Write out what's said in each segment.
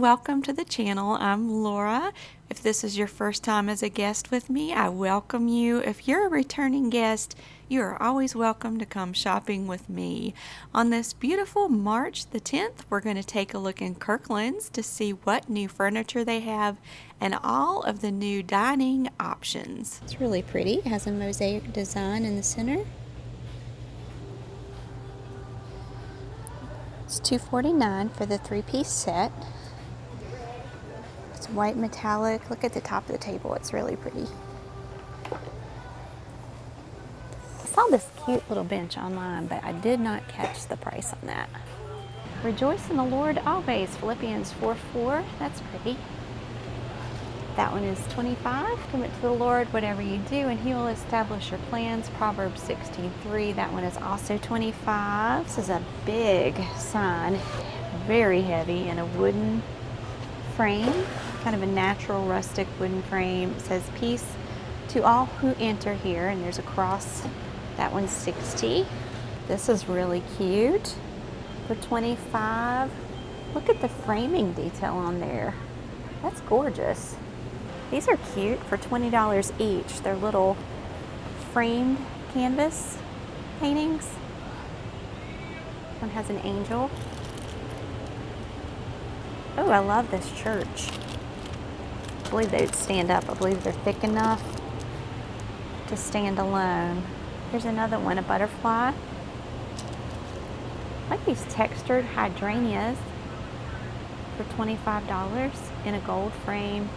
welcome to the channel. I'm Laura. If this is your first time as a guest with me, I welcome you. If you're a returning guest, you are always welcome to come shopping with me. On this beautiful March the 10th, we're going to take a look in Kirkland's to see what new furniture they have and all of the new dining options. It's really pretty. It has a mosaic design in the center. It's $249 for the three-piece set. It's white metallic. Look at the top of the table. It's really pretty. I saw this cute little bench online, but I did not catch the price on that. Rejoice in the Lord always. Philippians 4:4. That's pretty. That one is $25. Commit to the Lord whatever you do, and He will establish your plans. Proverbs 16:3. That one is also $25. This is a big sign, very heavy, in a wooden frame, kind of a natural rustic wooden frame. It says, "Peace to all who enter here," and there's a cross. That one's $60. This is really cute for $25. Look at the framing detail on there. That's gorgeous. These are cute for $20 each. They're little framed canvas paintings. One has an angel. Oh, I love this church. I believe they would stand up. I believe they're thick enough to stand alone. Here's another one, a butterfly. I like these textured hydrangeas for $25 in a gold frame.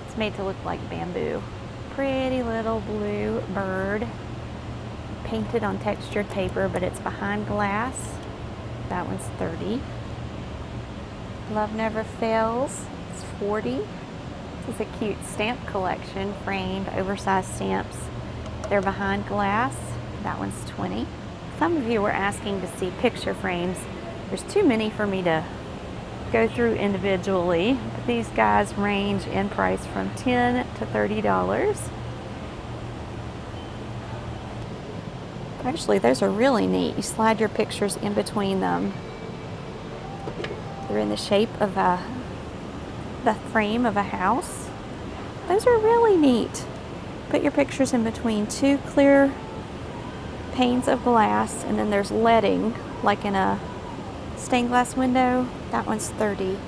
It's made to look like bamboo. Pretty little blue bird painted on textured paper, but it's behind glass. That one's $30. Love Never Fails. It's $40. This is a cute stamp collection, framed, oversized stamps. They're behind glass. That one's $20. Some of you were asking to see picture frames. There's too many for me to go through individually, but these guys range in price from $10 to $30. Actually, those are really neat. You slide your pictures in between them. They're in the shape of the frame of a house. Those are really neat. Put your pictures in between two clear panes of glass, and then there's leading, like in a stained glass window. That one's $30.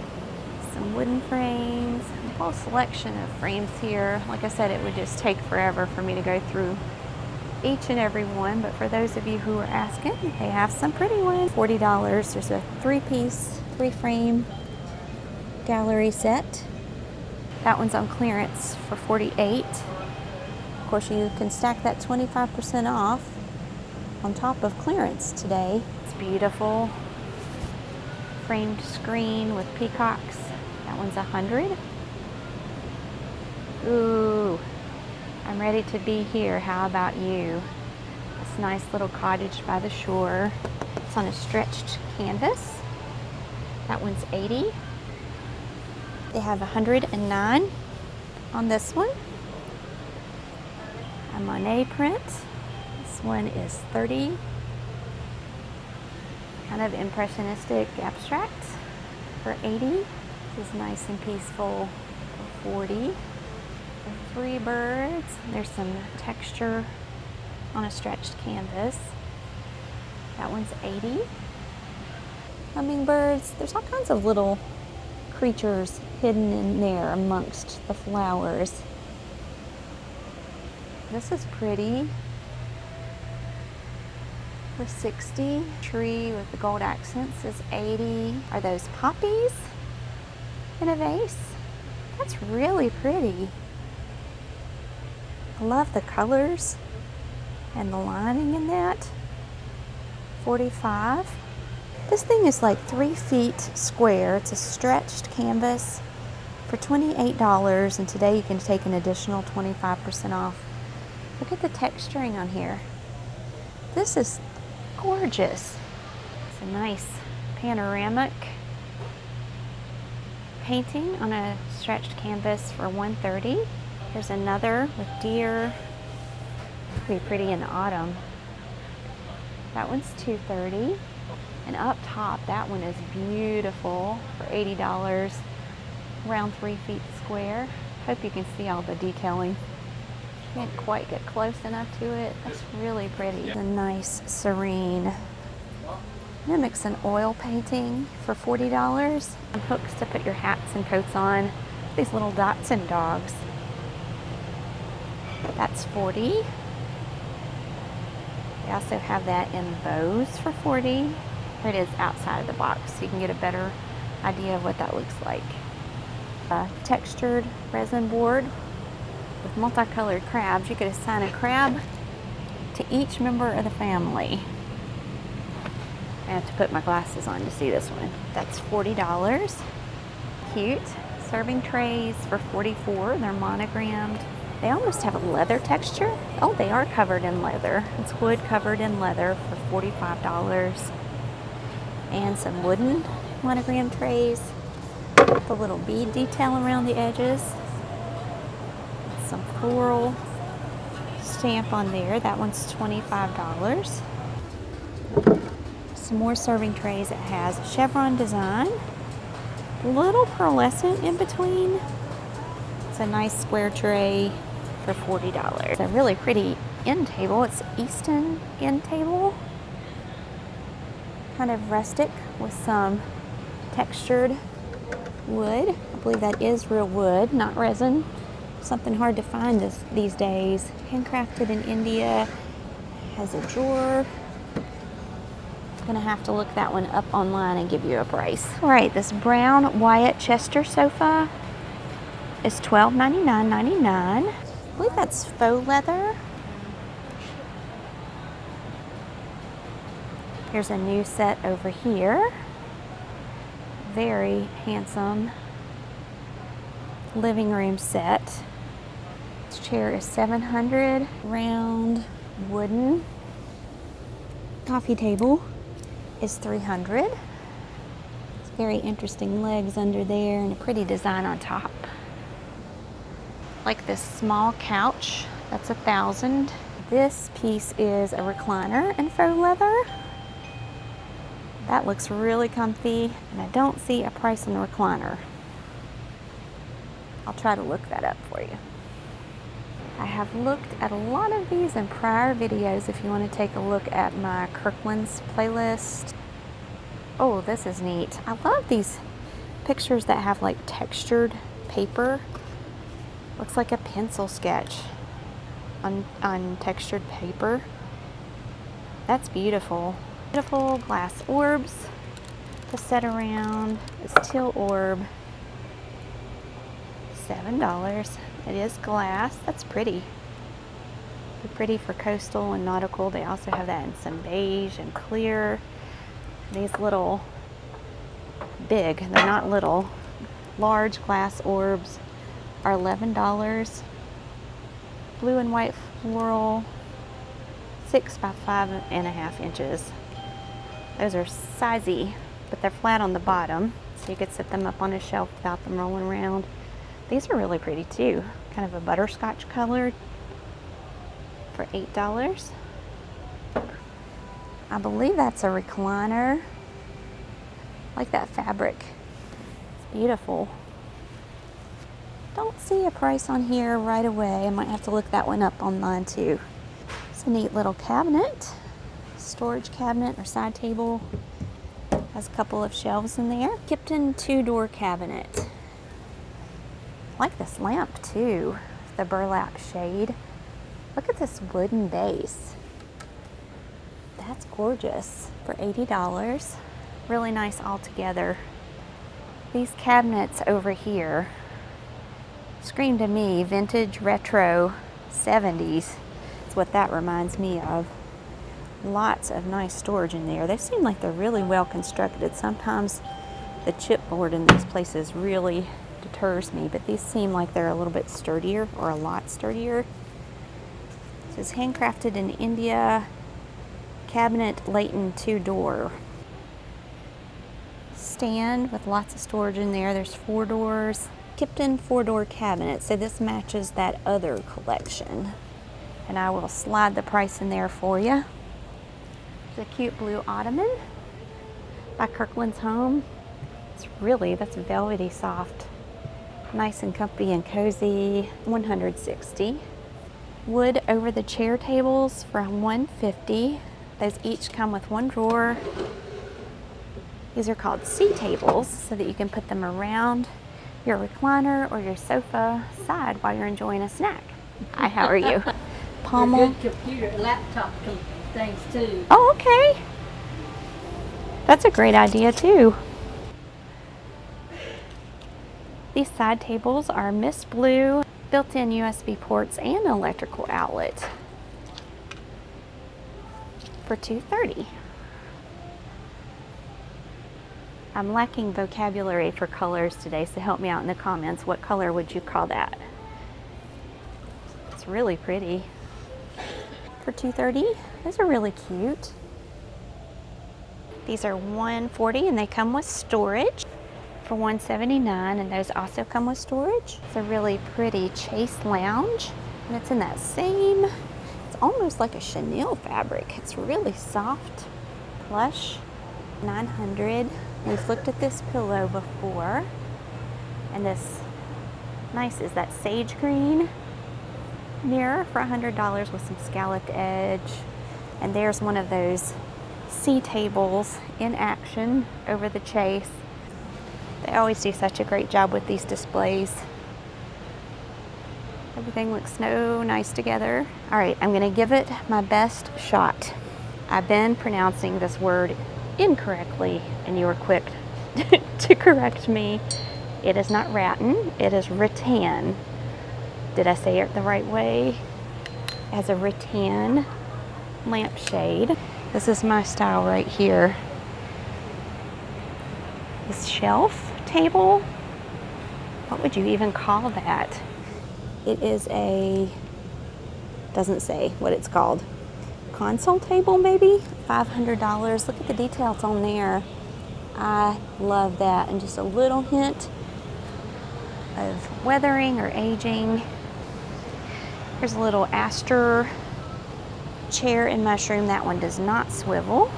Some wooden frames. A whole selection of frames here. Like I said, it would just take forever for me to go through each and every one, but for those of you who are asking, they have some pretty ones. $40. There's a three-piece, three-frame gallery set. That one's on clearance for $48. Of course, you can stack that 25% off on top of clearance today. It's beautiful. Framed screen with peacocks. That one's $100. Ooh, I'm ready to be here. How about you? This nice little cottage by the shore. It's on a stretched canvas. That one's $80. They have $109 on this one. A Monet print. This one is $30. Kind of impressionistic abstract for $80. This is nice and peaceful for $40. The three birds. There's some texture on a stretched canvas. That one's $80. Hummingbirds. There's all kinds of little creatures hidden in there amongst the flowers. This is pretty. For $60. Tree with the gold accents is $80. Are those poppies in a vase? That's really pretty. I love the colors and the lining in that. $45. This thing is like 3 feet square. It's a stretched canvas for $28, and today you can take an additional 25% off. Look at the texturing on here. This is gorgeous. It's a nice panoramic painting on a stretched canvas for $130. Here's another with deer. Pretty pretty in the autumn. That one's $230. And up top, that one is beautiful for $80. around 3 feet square. Hope you can see all the detailing. Can't quite get close enough to it. That's really pretty. A nice serene. Mimics an oil painting for $40. And hooks to put your hats and coats on. These little dots and dogs. That's $40. They also have that in bows for $40. Here it is outside of the box, so you can get a better idea of what that looks like. A textured resin board with multicolored crabs. You could assign a crab to each member of the family. I have to put my glasses on to see this one. That's $40. Cute. Serving trays for $44. They're monogrammed. They almost have a leather texture. Oh, they are covered in leather. It's wood covered in leather for $45. And some wooden monogram trays. The little bead detail around the edges. Some floral stamp on there. That one's $25. Some more serving trays. It has chevron design. Little pearlescent in between. It's a nice square tray for $40. It's a really pretty end table. It's Easton end table. Kind of rustic with some textured wood. I believe that is real wood, not resin. Something hard to find these days. Handcrafted in India. Has a drawer. Gonna have to look that one up online and give you a price. All right, this brown Wyatt Chester sofa is $12.99.99. I believe that's faux leather. Here's a new set over here. Very handsome living room set. This chair is $700. Round wooden coffee table is $300. It's very interesting legs under there and a pretty design on top. Like this small couch, that's $1,000. This piece is a recliner in faux leather. That looks really comfy, and I don't see a price on the recliner. I'll try to look that up for you. I have looked at a lot of these in prior videos if you want to take a look at my Kirkland's playlist. Oh, this is neat. I love these pictures that have like textured paper. Looks like a pencil sketch on textured paper. That's beautiful. Beautiful glass orbs to set around. This teal orb, $7. It is glass. That's pretty. Be pretty for coastal and nautical. They also have that in some beige and clear. These little big, they're not little, large glass orbs are $11. Blue and white floral, 6 by 5.5 inches. Those are sizey, but they're flat on the bottom, so you could set them up on a shelf without them rolling around. These are really pretty too. Kind of a butterscotch color for $8. I believe that's a recliner. I like that fabric. It's beautiful. Don't see a price on here right away. I might have to look that one up online too. It's a neat little cabinet. Storage cabinet or side table. Has a couple of shelves in there. Kipton 2-door cabinet. I like this lamp too. The burlap shade. Look at this wooden base. That's gorgeous for $80. Really nice altogether. These cabinets over here scream to me vintage retro 70s. That's what that reminds me of. Lots of nice storage in there. They seem like they're really well constructed. Sometimes the chipboard in these places really deters me, but these seem like they're a little bit sturdier, or a lot sturdier. This is handcrafted in India. Cabinet Leighton 2-door. Stand with lots of storage in there. There's 4 doors. Kipton 4-door cabinet. So this matches that other collection. And I will slide the price in there for you. There's a cute blue ottoman by Kirkland's Home. It's really, that's velvety soft. Nice and comfy and cozy, $160. Wood over the chair tables for $150. Those each come with one drawer. These are called C tables so that you can put them around your recliner or your sofa side while you're enjoying a snack. Hi, how are you? Pommel. Good computer, laptop things too. Oh, okay. That's a great idea too. These side tables are mist blue, built-in USB ports and an electrical outlet for $230. I'm lacking vocabulary for colors today, so help me out in the comments. What color would you call that? It's really pretty. For $230, those are really cute. These are $140 and they come with storage for $179, and those also come with storage. It's a really pretty chase lounge, and it's in that same, it's almost like a chenille fabric. It's really soft, plush, $900. We've looked at this pillow before, and this nice is that sage green mirror for $100 with some scalloped edge. And there's one of those C tables in action over the chase. They always do such a great job with these displays. Everything looks so nice together. All right, I'm gonna give it my best shot. I've been pronouncing this word incorrectly, and you were quick to correct me. It is not rattan, it is rattan. Did I say it the right way? As a rattan lampshade. This is my style right here. This shelf table, what would you even call that? It is a, doesn't say what it's called. Console table maybe? $500. Look at the details on there. I love that. And just a little hint of weathering or aging. Here's a little Aster chair in mushroom. That one does not swivel.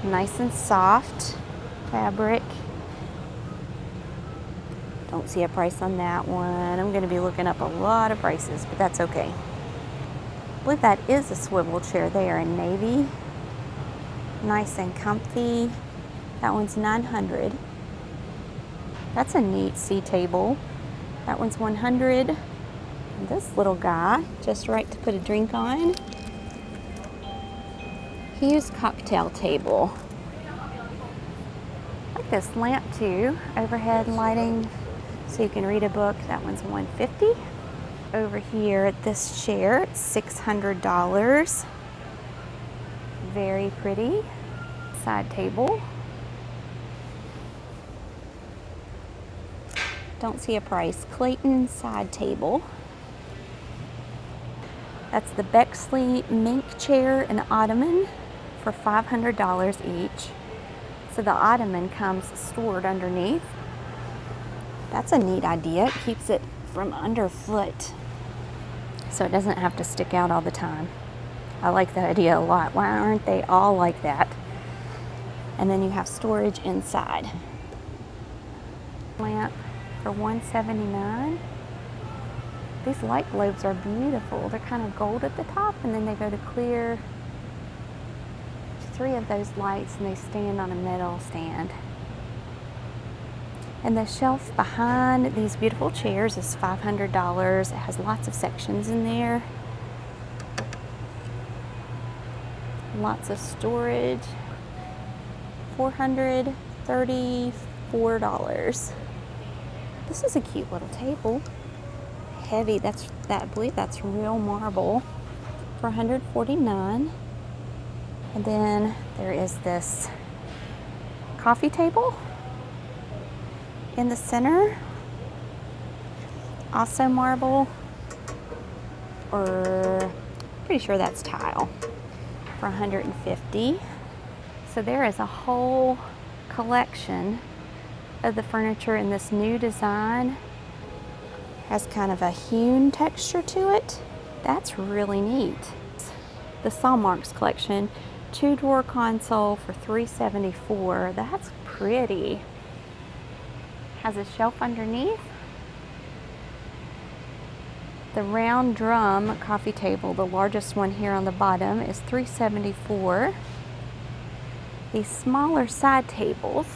Nice and soft fabric. Don't see a price on that one. I'm going to be looking up a lot of prices, but that's okay. I believe that is a swivel chair there in navy. Nice and comfy. That one's $900. That's a neat C table. That one's $100. And this little guy, just right to put a drink on. Hughes cocktail table. I like this lamp too. Overhead lighting so you can read a book. That one's $150. Over here at this chair, it's $600. Very pretty. Side table. Don't see a price. Clayton side table. That's the Bexley mink chair and ottoman for $500 each. So the ottoman comes stored underneath. That's a neat idea. It keeps it from underfoot, so it doesn't have to stick out all the time. I like that idea a lot. Why aren't they all like that? And then you have storage inside. Lamp for $179. These light globes are beautiful. They're kind of gold at the top, and then they go to clear. There's 3 of those lights, and they stand on a metal stand. And the shelf behind these beautiful chairs is $500. It has lots of sections in there. Lots of storage. $434. This is a cute little table. Heavy, I believe that's real marble for $149. And then there is this coffee table in the center, also marble, or pretty sure that's tile, for $150. So there is a whole collection of the furniture in this new design. Has kind of a hewn texture to it. That's really neat. The Sawmarks collection, 2-drawer console for $374. That's pretty. Has a shelf underneath. The round drum coffee table, the largest one here on the bottom, is $374. These smaller side tables,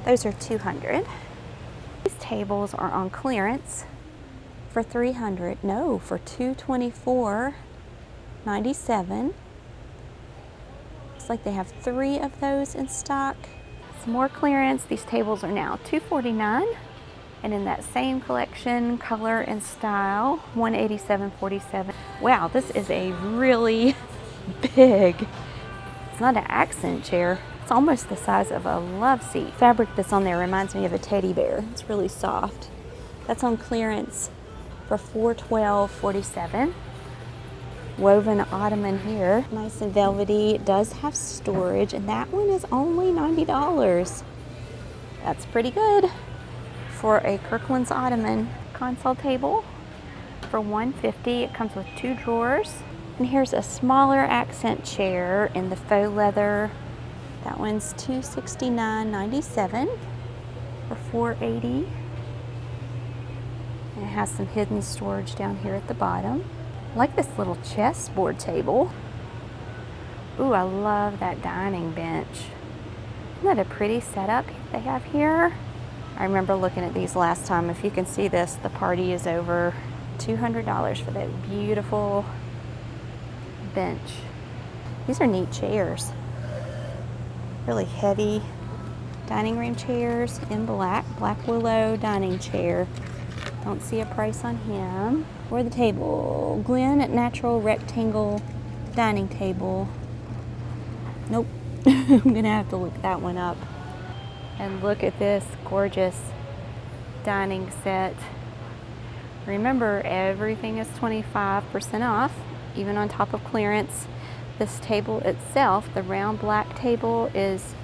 those are $200. These tables are on clearance for $300. No, for $224.97. Looks like they have 3 of those in stock. Some more clearance. These tables are now $249. And in that same collection, color and style, $187.47. Wow, this is a really big, it's not an accent chair. It's almost the size of a love seat. Fabric that's on there reminds me of a teddy bear. It's really soft. That's on clearance for $412.47. Woven ottoman here, nice and velvety. It does have storage, and that one is only $90. That's pretty good for a Kirkland's ottoman. Console table for $150. It comes with 2 drawers. And here's a smaller accent chair in the faux leather. That one's $269.97 for $480. And it has some hidden storage down here at the bottom. I like this little chessboard table. Ooh, I love that dining bench. Isn't that a pretty setup they have here? I remember looking at these last time. If you can see this, the party is over. $200 for that beautiful bench. These are neat chairs. Really heavy dining room chairs in black. Black willow dining chair. Don't see a price on him. Or the table. Glen natural rectangle dining table. Nope. I'm gonna have to look that one up. And look at this gorgeous dining set. Remember, everything is 25% off, even on top of clearance. This table itself, the round black table, is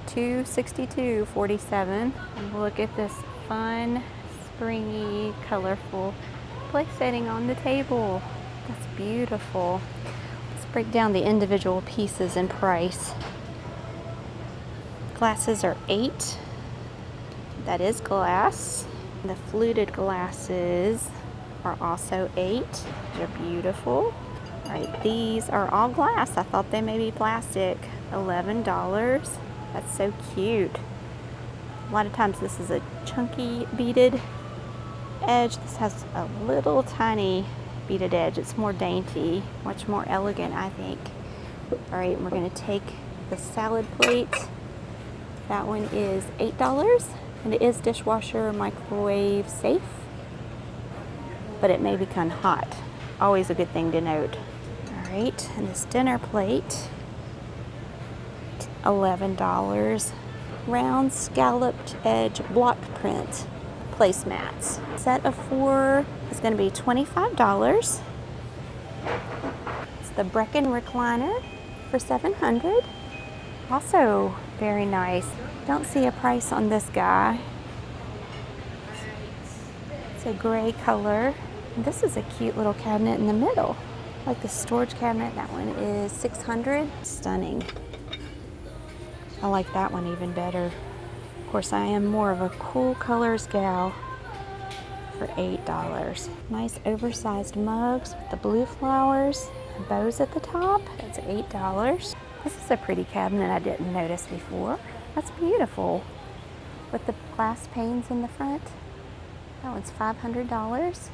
$262.47. And look at this fun, springy, colorful place setting on the table. That's beautiful. Let's break down the individual pieces in price. Glasses are $8. That is glass. The fluted glasses are also $8. They're beautiful. All right, these are all glass. I thought they may be plastic. $11. That's so cute. A lot of times this is a chunky beaded edge. This has a little tiny beaded edge. It's more dainty, much more elegant, I think. All right, we're gonna take the salad plate. That one is $8, and it is dishwasher microwave safe, but it may become hot. Always a good thing to note. All right, and this dinner plate, $11. Round scalloped edge block print placemats. Set of 4 is going to be $25. It's the Brecken recliner for $700. Also very nice. Don't see a price on this guy. It's a gray color. This is a cute little cabinet in the middle. Like the storage cabinet. That one is $600. Stunning. I like that one even better. Of course, I am more of a cool colors gal. For $8. Nice oversized mugs with the blue flowers and bows at the top. That's $8. This is a pretty cabinet I didn't notice before. That's beautiful. With the glass panes in the front. That one's $500.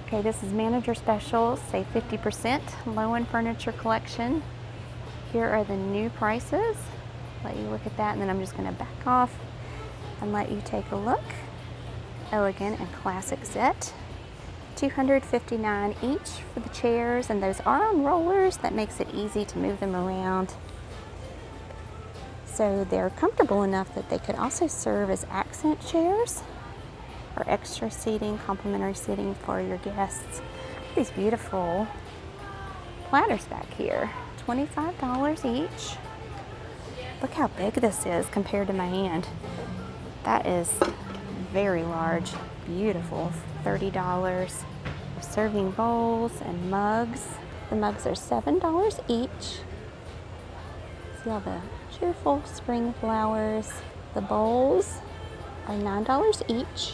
Okay, this is manager special. Save 50%. Low-end furniture collection. Here are the new prices. Let you look at that, and then I'm just going to back off and let you take a look. Elegant and classic set. $259 each for the chairs, and those are on rollers. That makes it easy to move them around. So they're comfortable enough that they could also serve as accent chairs or extra seating, complimentary seating for your guests. These beautiful platters back here, $25 each. Look how big this is compared to my hand. That is very large, beautiful, $30. Serving bowls and mugs. The mugs are $7 each. See all the cheerful spring flowers. The bowls are $9 each.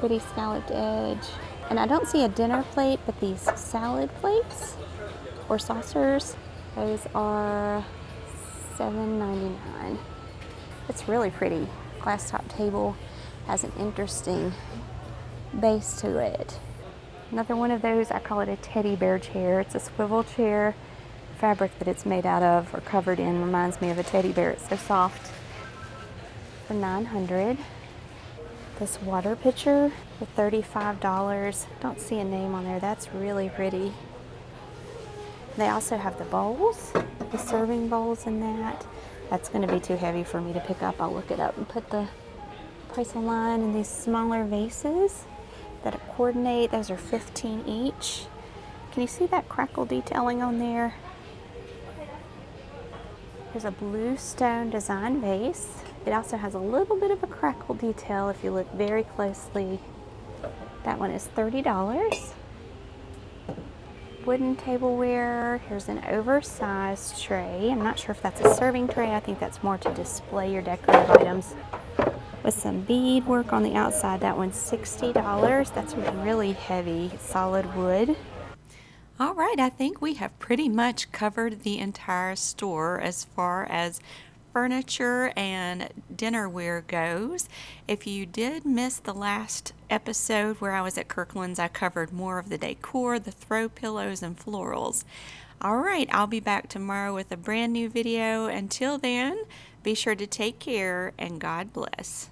Pretty scalloped edge. And I don't see a dinner plate, but these salad plates or saucers, those are $7.99. It's really pretty. Glass top table has an interesting base to it. Another one of those, I call it a teddy bear chair. It's a swivel chair. The fabric that it's made out of or covered in reminds me of a teddy bear. It's so soft. For $900. This water pitcher for $35. Don't see a name on there. That's really pretty. They also have the bowls, the serving bowls in that. That's going to be too heavy for me to pick up. I'll look it up and put the price online. And these smaller vases that coordinate, those are $15 each. Can you see that crackle detailing on there? There's a blue stone design vase. It also has a little bit of a crackle detail if you look very closely. That one is $30. Wooden tableware. Here's an oversized tray. I'm not sure if that's a serving tray. I think that's more to display your decorative items. With some bead work on the outside. That one's $60. That's really heavy, solid wood. All right, I think we have pretty much covered the entire store as far as furniture and dinnerware goes. If you did miss the last episode where I was at Kirkland's, I covered more of the decor, the throw pillows, and florals. All right, I'll be back tomorrow with a brand new video. Until then, be sure to take care and God bless.